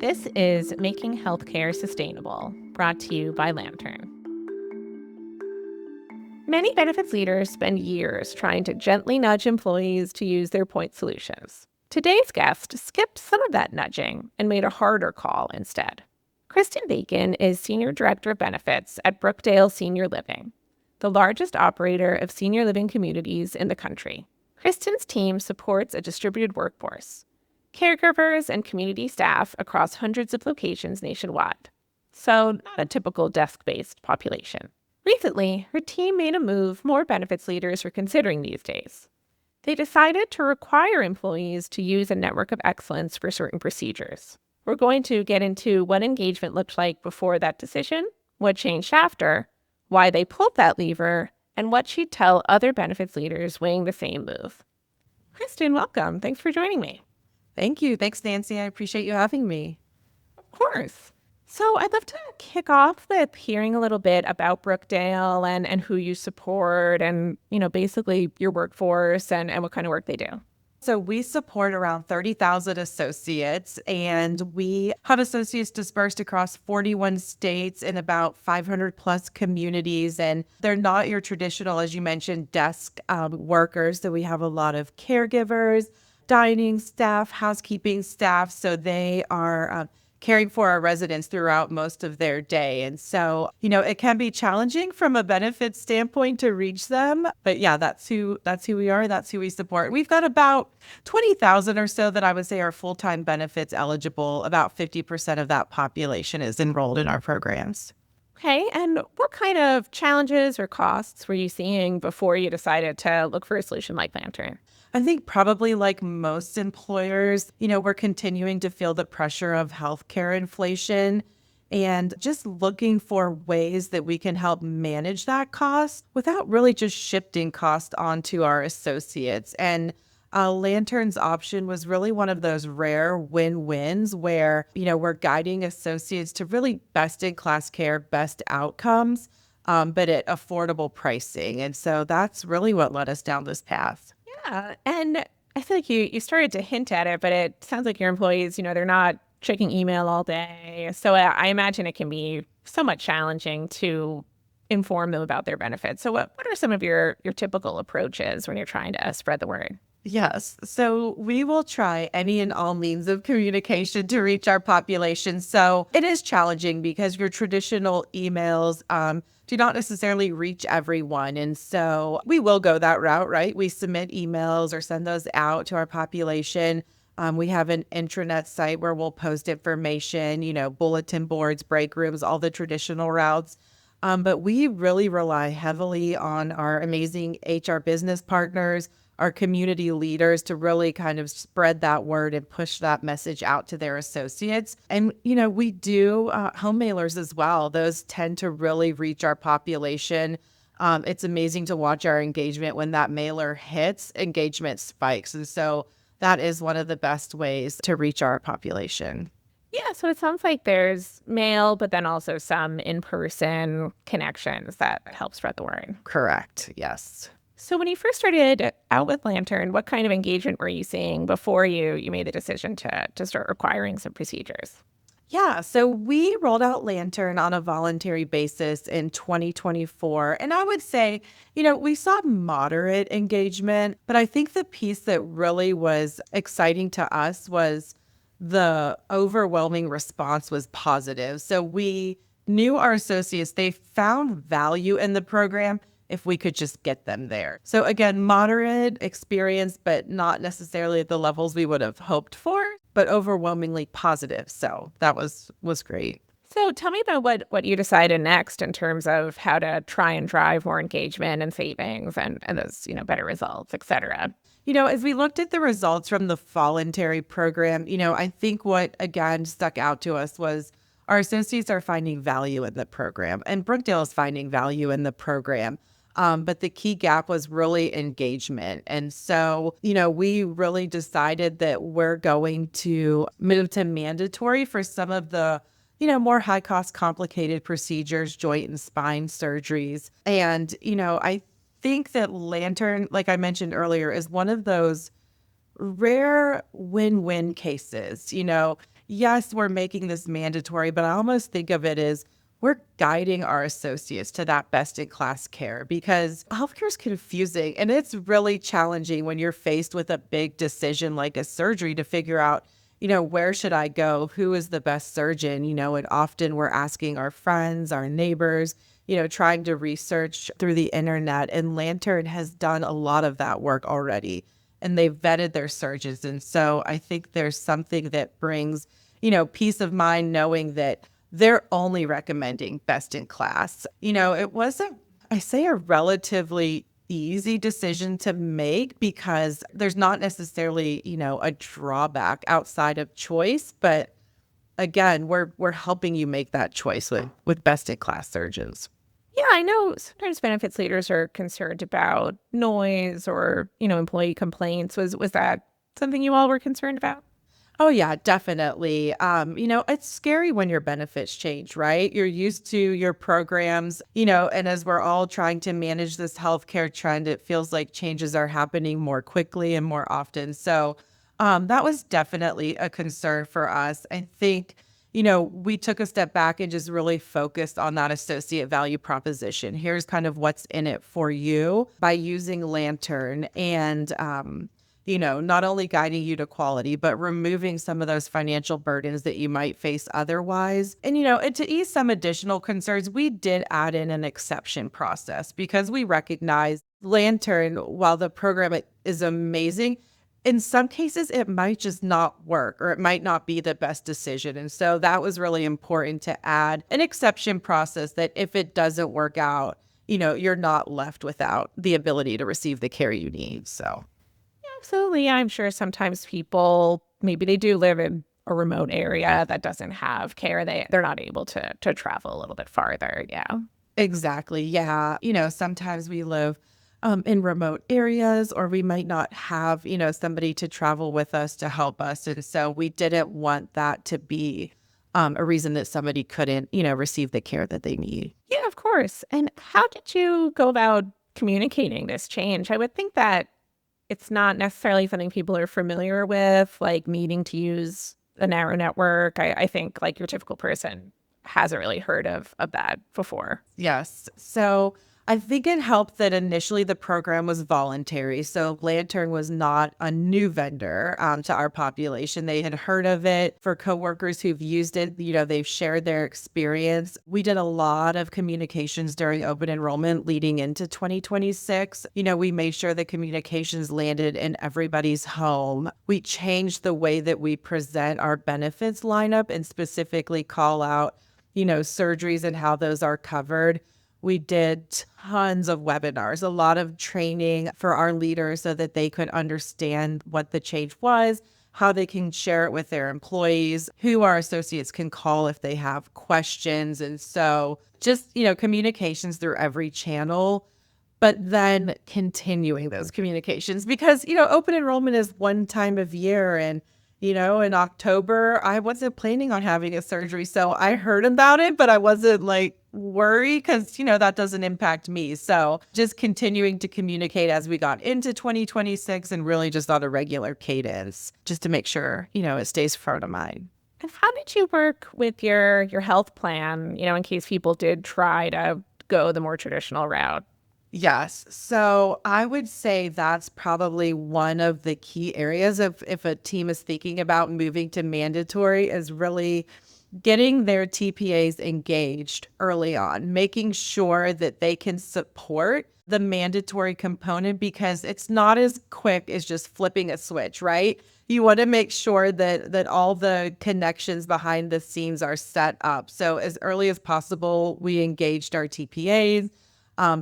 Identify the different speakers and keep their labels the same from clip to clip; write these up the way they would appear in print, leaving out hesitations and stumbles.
Speaker 1: This is Making Healthcare Sustainable, brought to you by Lantern. Many benefits leaders spend years trying to gently nudge employees to use their point solutions. Today's guest skipped some of that nudging and made a harder call instead. Kristin Bacon is Senior Director of Benefits at Brookdale Senior Living, the largest operator of senior living communities in the country. Kristin's team supports a distributed workforce, caregivers and community staff across hundreds of locations nationwide. So, not a typical desk-based population. Recently, her team made a move more benefits leaders are considering these days. They decided to require employees to use a network of excellence for certain procedures. We're going to get into what engagement looked like before that decision, what changed after, why they pulled that lever, and what she'd tell other benefits leaders weighing the same move. Kristin, welcome. Thanks for joining me.
Speaker 2: Thank you. Thanks, Nancy. I appreciate you having me.
Speaker 1: Of course. So I'd love to kick off with hearing a little bit about Brookdale and who you support and, basically your workforce and what kind of work they do.
Speaker 2: So we support around 30,000 associates, and we have associates dispersed across 41 states in about 500 plus communities. And they're not your traditional, as you mentioned, desk workers. So we have a lot of caregivers, dining staff, housekeeping staff. So they are caring for our residents throughout most of their day. And so, it can be challenging from a benefits standpoint to reach them. But yeah, that's who we are. That's who we support. We've got about 20,000 or so that I would say are full-time benefits eligible. About 50% of that population is enrolled in our programs.
Speaker 1: Okay, and what kind of challenges or costs were you seeing before you decided to look for a solution like Lantern?
Speaker 2: I think probably like most employers, we're continuing to feel the pressure of healthcare inflation and just looking for ways that we can help manage that cost without really just shifting cost onto our associates. And Lantern's option was really one of those rare win-wins where, we're guiding associates to really best-in-class care, best outcomes, but at affordable pricing. And so that's really what led us down this path.
Speaker 1: Yeah, and I feel like you started to hint at it, but it sounds like your employees, they're not checking email all day. So I imagine it can be somewhat challenging to inform them about their benefits. So what are some of your typical approaches when you're trying to spread the word?
Speaker 2: Yes. So we will try any and all means of communication to reach our population. So it is challenging because your traditional emails do not necessarily reach everyone. And so we will go that route, right? We submit emails or send those out to our population. We have an intranet site where we'll post information, bulletin boards, break rooms, all the traditional routes. But we really rely heavily on our amazing HR business partners, our community leaders to really kind of spread that word and push that message out to their associates. And, we do home mailers as well. Those tend to really reach our population. It's amazing to watch our engagement when that mailer hits, engagement spikes. And so that is one of the best ways to reach our population.
Speaker 1: Yeah, so it sounds like there's mail, but then also some in-person connections that help spread the word.
Speaker 2: Correct. Yes.
Speaker 1: So when you first started out with Lantern, what kind of engagement were you seeing before you made the decision to start requiring some procedures?
Speaker 2: Yeah, so we rolled out Lantern on a voluntary basis in 2024. And I would say, we saw moderate engagement, but I think the piece that really was exciting to us was the overwhelming response was positive. So we knew our associates, they found value in the program if we could just get them there. So again, moderate experience, but not necessarily at the levels we would have hoped for, but overwhelmingly positive. So that was great.
Speaker 1: So tell me about what you decided next in terms of how to try and drive more engagement and savings and those, better results, et cetera.
Speaker 2: As we looked at the results from the voluntary program, I think what again stuck out to us was our associates are finding value in the program and Brookdale is finding value in the program. But the key gap was really engagement. And so, we really decided that we're going to move to mandatory for some of the, more high cost, complicated procedures, joint and spine surgeries. And, I think that Lantern, like I mentioned earlier, is one of those rare win-win cases. yes, we're making this mandatory, but I almost think of it as we're guiding our associates to that best in class care because healthcare is confusing and it's really challenging when you're faced with a big decision like a surgery to figure out, where should I go? Who is the best surgeon? And often we're asking our friends, our neighbors, trying to research through the internet. And Lantern has done a lot of that work already and they've vetted their surgeons. And so I think there's something that brings, peace of mind knowing that they're only recommending best in class. It was a relatively easy decision to make because there's not necessarily, a drawback outside of choice. But again, we're helping you make that choice with best in class surgeons.
Speaker 1: Yeah, I know sometimes benefits leaders are concerned about noise or, employee complaints. Was that something you all were concerned about?
Speaker 2: Oh yeah, definitely. It's scary when your benefits change, right? You're used to your programs, and as we're all trying to manage this healthcare trend, it feels like changes are happening more quickly and more often. So, that was definitely a concern for us. I think, we took a step back and just really focused on that associate value proposition. Here's kind of what's in it for you by using Lantern and, not only guiding you to quality, but removing some of those financial burdens that you might face otherwise. And to ease some additional concerns, we did add in an exception process because we recognize Lantern, while the program is amazing, in some cases, it might just not work or it might not be the best decision. And so that was really important to add an exception process that if it doesn't work out, you're not left without the ability to receive the care you need. So.
Speaker 1: Absolutely. I'm sure sometimes people, maybe they do live in a remote area that doesn't have care. They're not able to travel a little bit farther. Yeah.
Speaker 2: Exactly. Yeah. Sometimes we live in remote areas or we might not have, somebody to travel with us to help us. And so we didn't want that to be a reason that somebody couldn't, receive the care that they need.
Speaker 1: Yeah, of course. And how did you go about communicating this change? I would think that it's not necessarily something people are familiar with, like needing to use a narrow network. I think like your typical person hasn't really heard of that before.
Speaker 2: Yes. So I think it helped that initially the program was voluntary. So Lantern was not a new vendor to our population. They had heard of it. For coworkers who've used it, they've shared their experience. We did a lot of communications during open enrollment leading into 2026. We made sure the communications landed in everybody's home. We changed the way that we present our benefits lineup and specifically call out, surgeries and how those are covered. We did tons of webinars, a lot of training for our leaders so that they could understand what the change was, how they can share it with their employees, who our associates can call if they have questions. And so just, communications through every channel, but then continuing those communications because, open enrollment is one time of year. And in October, I wasn't planning on having a surgery. So I heard about it, but I wasn't like worried because, that doesn't impact me. So just continuing to communicate as we got into 2026 and really just on a regular cadence, just to make sure, it stays front of mind.
Speaker 1: And how did you work with your health plan, in case people did try to go the more traditional route?
Speaker 2: Yes. So I would say that's probably one of the key areas of if a team is thinking about moving to mandatory is really getting their TPAs engaged early on, making sure that they can support the mandatory component because it's not as quick as just flipping a switch, right? You want to make sure that all the connections behind the scenes are set up. So as early as possible, we engaged our TPAs.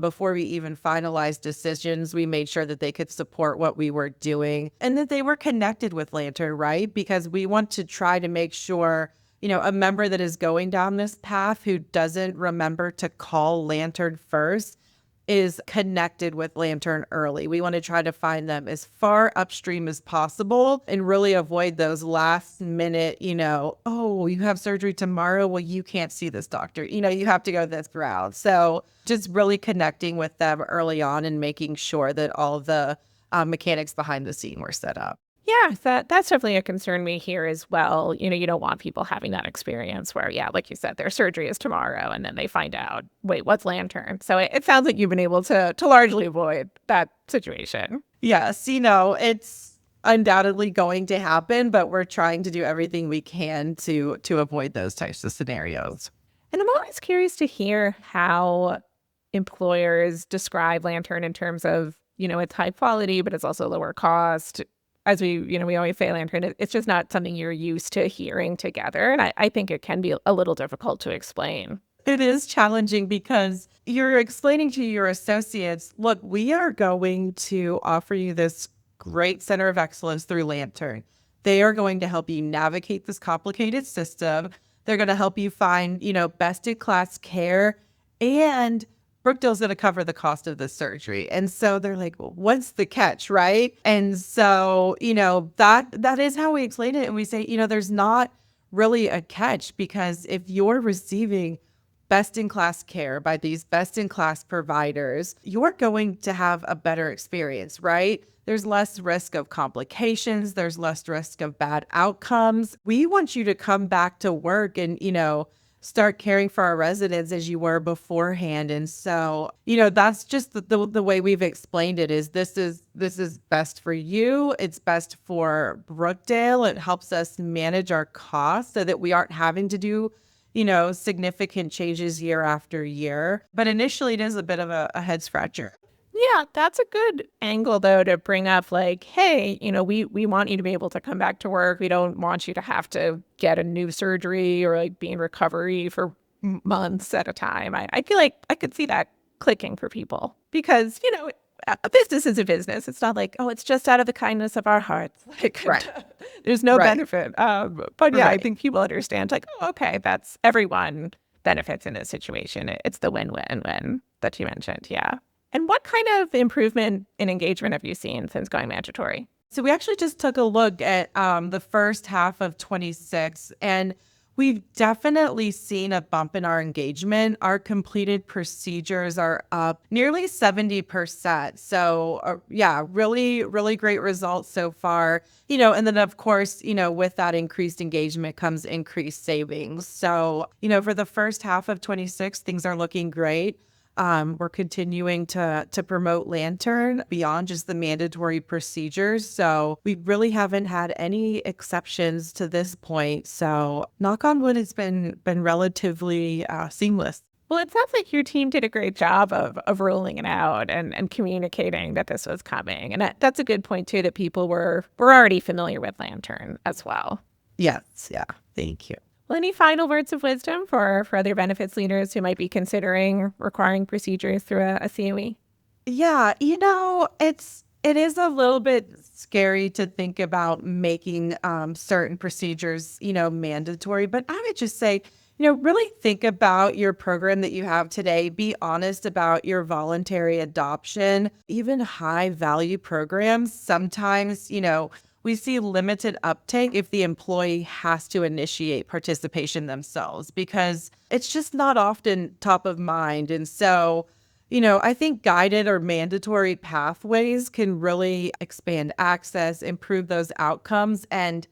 Speaker 2: Before we even finalized decisions, we made sure that they could support what we were doing and that they were connected with Lantern, right? Because we want to try to make sure, a member that is going down this path who doesn't remember to call Lantern first is connected with Lantern early. We want to try to find them as far upstream as possible and really avoid those last minute, oh, you have surgery tomorrow. Well, you can't see this doctor. You have to go this route. So just really connecting with them early on and making sure that all the mechanics behind the scene were set up.
Speaker 1: Yeah, Yeah, that's definitely a concern we hear as well. You don't want people having that experience where, yeah, like you said, their surgery is tomorrow and then they find out, wait, what's lantern? So it sounds like you've been able to largely avoid that situation.
Speaker 2: Yes, it's undoubtedly going to happen, but we're trying to do everything we can to avoid those types of scenarios.
Speaker 1: And I'm always curious to hear how employers describe Lantern in terms of, it's high quality, but it's also lower cost. As we always say, Lantern, it's just not something you're used to hearing together. And I think it can be a little difficult to explain.
Speaker 2: It is challenging because you're explaining to your associates, look, we are going to offer you this great center of excellence through Lantern. They are going to help you navigate this complicated system. They're going to help you find, best in class care, and Brookdale's going to cover the cost of the surgery. And so they're like, well, what's the catch, right? And so, that is how we explain it. And we say, there's not really a catch, because if you're receiving best in class care by these best in class providers, you're going to have a better experience, right? There's less risk of complications. There's less risk of bad outcomes. We want you to come back to work and, start caring for our residents as you were beforehand. And so, that's just the way we've explained it is this is best for you. It's best for Brookdale. It helps us manage our costs so that we aren't having to do significant changes year after year. But initially, it is a bit of a head scratcher.
Speaker 1: Yeah, that's a good angle, though, to bring up like, hey, we want you to be able to come back to work. We don't want you to have to get a new surgery or like be in recovery for months at a time. I feel like I could see that clicking for people because, a business is a business. It's not like, oh, it's just out of the kindness of our hearts. Like,
Speaker 2: Right.
Speaker 1: There's no
Speaker 2: Right.
Speaker 1: benefit. But yeah, I
Speaker 2: Right.
Speaker 1: think people understand like, oh, okay, that's everyone benefits in this situation. It's the win-win-win that you mentioned. Yeah. And what kind of improvement in engagement have you seen since going mandatory?
Speaker 2: So we actually just took a look at the first half of 26, and we've definitely seen a bump in our engagement. Our completed procedures are up nearly 70%. So yeah, really, really great results so far. And then of course, with that increased engagement comes increased savings. So, for the first half of 26, things are looking great. We're continuing to promote Lantern beyond just the mandatory procedures. So we really haven't had any exceptions to this point. So knock on wood, it's been relatively seamless.
Speaker 1: Well, it sounds like your team did a great job of rolling it out and communicating that this was coming. And that's a good point, too, that people were already familiar with Lantern as well.
Speaker 2: Yes. Yeah. Thank you.
Speaker 1: Well, any final words of wisdom for other benefits leaders who might be considering requiring procedures through a COE?
Speaker 2: Yeah, it is a little bit scary to think about making certain procedures, mandatory. But I would just say, really think about your program that you have today. Be honest about your voluntary adoption. Even high value programs, sometimes, we see limited uptake if the employee has to initiate participation themselves, because it's just not often top of mind. And so, I think guided or mandatory pathways can really expand access, improve those outcomes. And,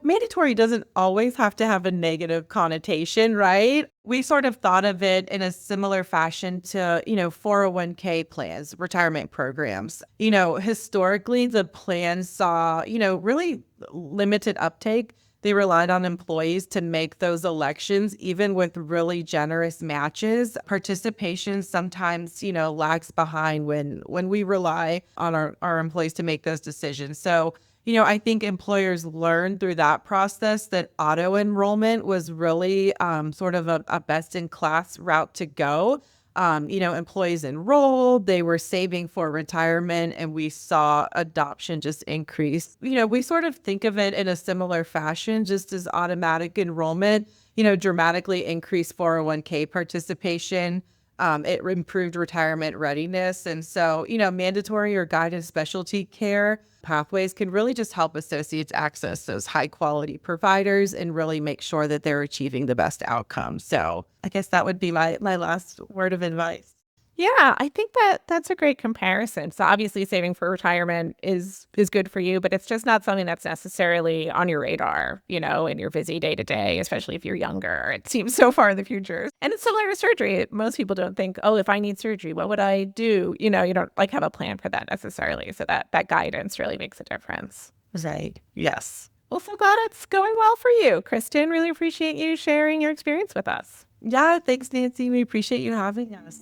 Speaker 2: mandatory doesn't always have to have a negative connotation, right? We sort of thought of it in a similar fashion to, 401k plans, retirement programs. Historically, the plans saw, really limited uptake. They relied on employees to make those elections, even with really generous matches. Participation sometimes, lags behind when we rely on our employees to make those decisions. So, I think employers learned through that process that auto-enrollment was really sort of a best-in-class route to go. Employees enrolled, they were saving for retirement, and we saw adoption just increase. We sort of think of it in a similar fashion, just as automatic enrollment, dramatically increased 401k participation. It improved retirement readiness. And so, mandatory or guided specialty care pathways can really just help associates access those high quality providers and really make sure that they're achieving the best outcomes. So I guess that would be my last word of advice.
Speaker 1: Yeah, I think that's a great comparison. So obviously saving for retirement is good for you, but it's just not something that's necessarily on your radar, in your busy day to day, especially if you're younger. It seems so far in the future. And it's similar to surgery. Most people don't think, oh, if I need surgery, what would I do? You don't like have a plan for that necessarily. So that guidance really makes a difference.
Speaker 2: Right. Yes.
Speaker 1: Well, so glad it's going well for you, Kristen. Really appreciate you sharing your experience with us.
Speaker 2: Yeah. Thanks, Nancy. We appreciate you having us.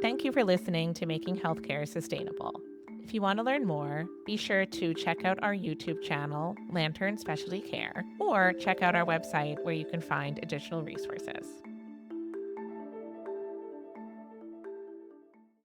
Speaker 1: Thank you for listening to Making Healthcare Sustainable. If you want to learn more, be sure to check out our YouTube channel, Lantern Specialty Care, or check out our website where you can find additional resources.